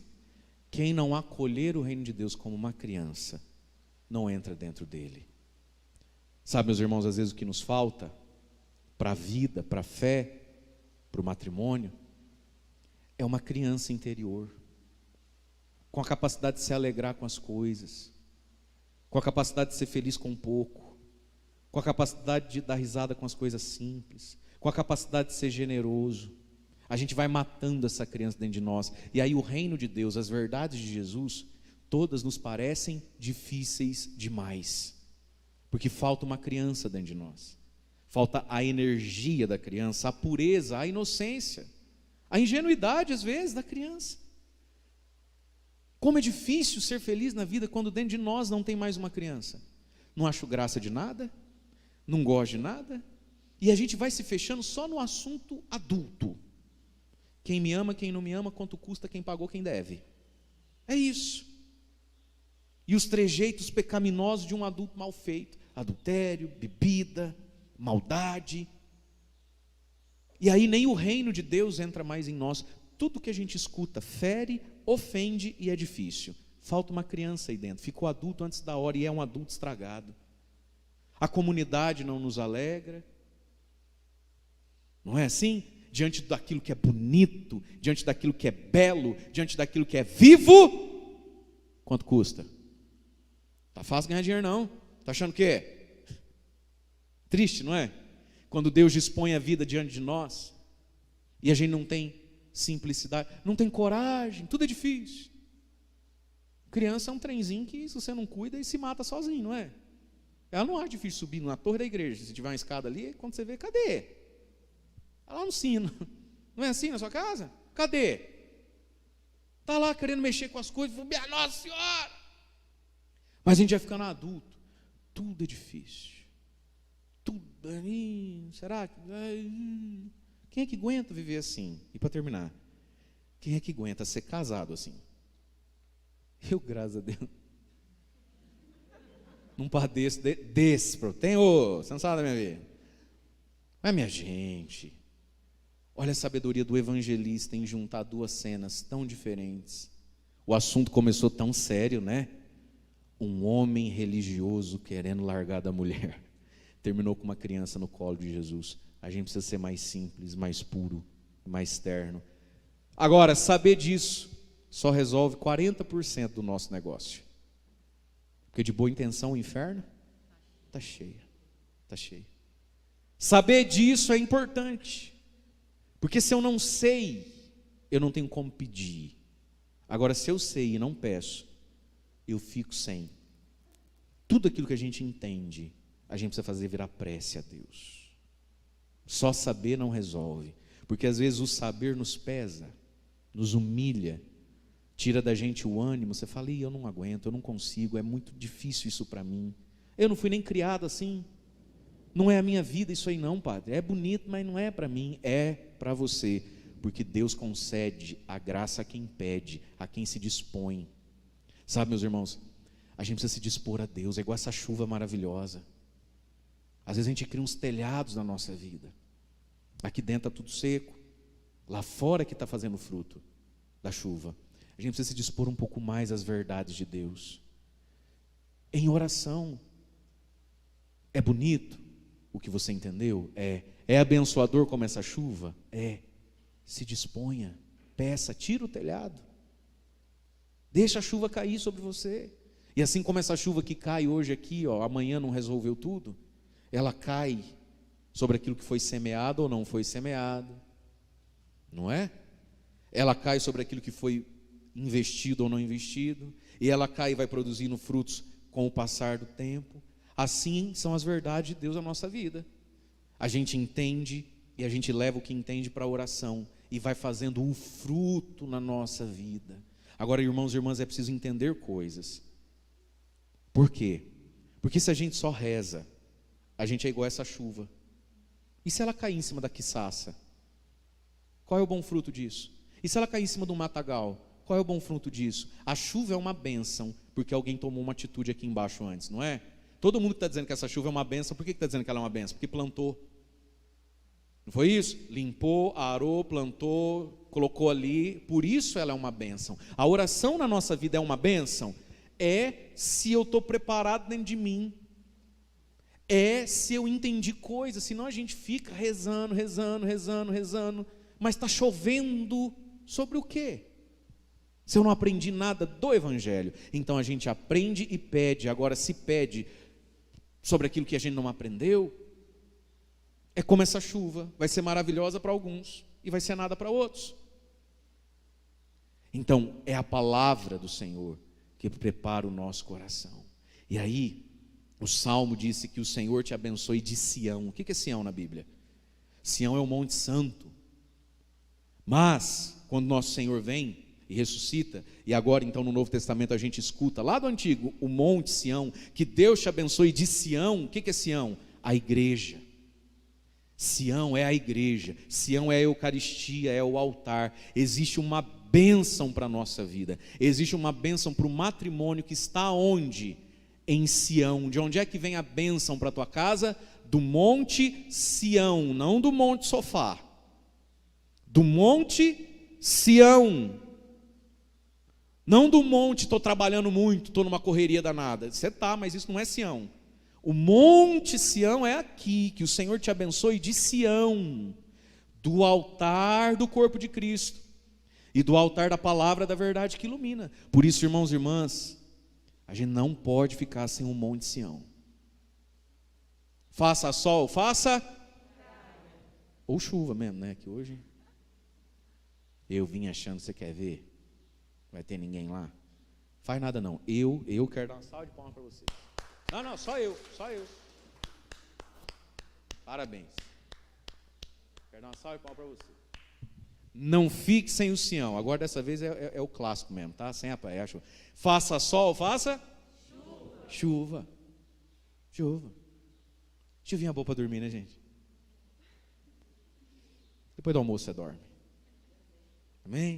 Quem não acolher o reino de Deus como uma criança, não entra dentro dele. Sabe, meus irmãos, às vezes o que nos falta para a vida, para a fé, para o matrimônio, é uma criança interior, com a capacidade de se alegrar com as coisas, com a capacidade de ser feliz com pouco, com a capacidade de dar risada com as coisas simples, com a capacidade de ser generoso. A gente vai matando essa criança dentro de nós, e aí o reino de Deus, as verdades de Jesus, todas nos parecem difíceis demais, porque falta uma criança dentro de nós, falta a energia da criança, a pureza, a inocência, a ingenuidade às vezes da criança. Como é difícil ser feliz na vida quando dentro de nós não tem mais uma criança. Não acho graça de nada, não gosto de nada, e a gente vai se fechando só no assunto adulto. Quem me ama, quem não me ama, quanto custa, quem pagou, quem deve. É isso. E os trejeitos pecaminosos de um adulto mal feito: adultério, bebida, maldade. E aí nem o reino de Deus entra mais em nós. Tudo que a gente escuta fere, ofende e é difícil. Falta uma criança aí dentro. Ficou adulto antes da hora e é um adulto estragado. A comunidade não nos alegra. Não é assim? Diante daquilo que é bonito, diante daquilo que é belo, diante daquilo que é vivo, quanto custa? Tá fácil ganhar dinheiro não. Tá achando que é? Triste, não é? Quando Deus dispõe a vida diante de nós e a gente não tem simplicidade, não tem coragem, tudo é difícil. Criança é um trenzinho que se você não cuida, ele se mata sozinho, não é? Ela não acha difícil subir na torre da igreja. Se tiver uma escada ali, quando você vê, cadê? Está lá no sino. Não é assim na sua casa? Cadê? Está lá querendo mexer com as coisas. Minha Nossa Senhora! Mas a gente vai ficando adulto. Tudo é difícil. Tudo. Será que... Quem é que aguenta viver assim? E para terminar, quem é que aguenta ser casado assim? Eu, graças a Deus, não padeço desse. Tem você não sabe da minha vida. Mas minha gente, olha a sabedoria do evangelista em juntar duas cenas tão diferentes. O assunto começou tão sério, né? Um homem religioso querendo largar da mulher. Terminou com uma criança no colo de Jesus. A gente precisa ser mais simples, mais puro, mais terno. Agora, saber disso só resolve 40% do nosso negócio. Porque de boa intenção o inferno está cheio. Está cheio. Saber disso é importante. Porque se eu não sei, eu não tenho como pedir. Agora, se eu sei e não peço, eu fico sem. Tudo aquilo que a gente entende, a gente precisa fazer virar prece a Deus. Só saber não resolve. Porque às vezes o saber nos pesa, nos humilha, tira da gente o ânimo. Você fala, eu não aguento, eu não consigo, é muito difícil isso para mim. Eu não fui nem criado assim. Não é a minha vida isso aí não, padre. É bonito, mas não é para mim, é para você. Porque Deus concede a graça a quem pede, a quem se dispõe. Sabe, meus irmãos, a gente precisa se dispor a Deus. É igual essa chuva maravilhosa. Às vezes a gente cria uns telhados na nossa vida. Aqui dentro está tudo seco. Lá fora que está fazendo fruto da chuva. A gente precisa se dispor um pouco mais às verdades de Deus. Em oração. É bonito o que você entendeu? É abençoador como essa chuva? É. Se disponha, peça, tira o telhado. Deixa a chuva cair sobre você. E assim como essa chuva que cai hoje aqui, amanhã não resolveu tudo, ela cai sobre aquilo que foi semeado ou não foi semeado. Não é? Ela cai sobre aquilo que foi investido ou não investido. E ela cai e vai produzindo frutos com o passar do tempo. Assim são as verdades de Deus na nossa vida. A gente entende e a gente leva o que entende para a oração e vai fazendo o fruto na nossa vida. Agora, irmãos e irmãs, é preciso entender coisas. Por quê? Porque se a gente só reza, a gente é igual a essa chuva. E se ela cair em cima da quiçaça? Qual é o bom fruto disso? E se ela cair em cima de um matagal? Qual é o bom fruto disso? A chuva é uma bênção, porque alguém tomou uma atitude aqui embaixo antes, não é? Todo mundo que está dizendo que essa chuva é uma bênção, por que está dizendo que ela é uma bênção? Porque plantou. Não foi isso? Limpou, arou, plantou, colocou ali. Por isso ela é uma bênção. A oração na nossa vida é uma bênção? É se eu estou preparado dentro de mim. É se eu entendi coisas. Senão a gente fica rezando, mas está chovendo sobre o quê? Se eu não aprendi nada do Evangelho. Então a gente aprende e pede. Agora, se pede sobre aquilo que a gente não aprendeu, é como essa chuva. Vai ser maravilhosa para alguns e vai ser nada para outros. Então, é a palavra do Senhor que prepara o nosso coração. E aí, o Salmo disse que o Senhor te abençoe de Sião. O que é Sião na Bíblia? Sião é o Monte Santo. Mas, quando nosso Senhor vem e ressuscita, e agora então no Novo Testamento a gente escuta lá do Antigo, o Monte Sião, que Deus te abençoe de Sião. O que é Sião? A igreja. Sião é a igreja, Sião é a Eucaristia, é o altar. Existe uma bênção para a nossa vida, existe uma bênção para o matrimônio que está onde? Em Sião. De onde é que vem a bênção para a tua casa? Do Monte Sião, não do Monte Sofá, do Monte Sião. Não do monte, estou trabalhando muito, estou numa correria danada. Você está, mas isso não é Sião. O Monte Sião é aqui, que o Senhor te abençoe de Sião, do altar do corpo de Cristo, e do altar da palavra da verdade que ilumina. Por isso, irmãos e irmãs, a gente não pode ficar sem o Monte Sião. Faça sol, faça, ou chuva mesmo, né, que hoje, eu vim achando, você quer ver? Vai ter ninguém lá? Faz nada não, eu quero dar uma salva de palmas para você. Não, só eu. Parabéns. Quero dar uma salva de palmas para você. Não fique sem o Sião. Agora dessa vez é o clássico mesmo, tá? Sem a chuva. Faça sol, faça chuva. Chuvinha boa para dormir, né, gente? Depois do almoço você dorme. Amém?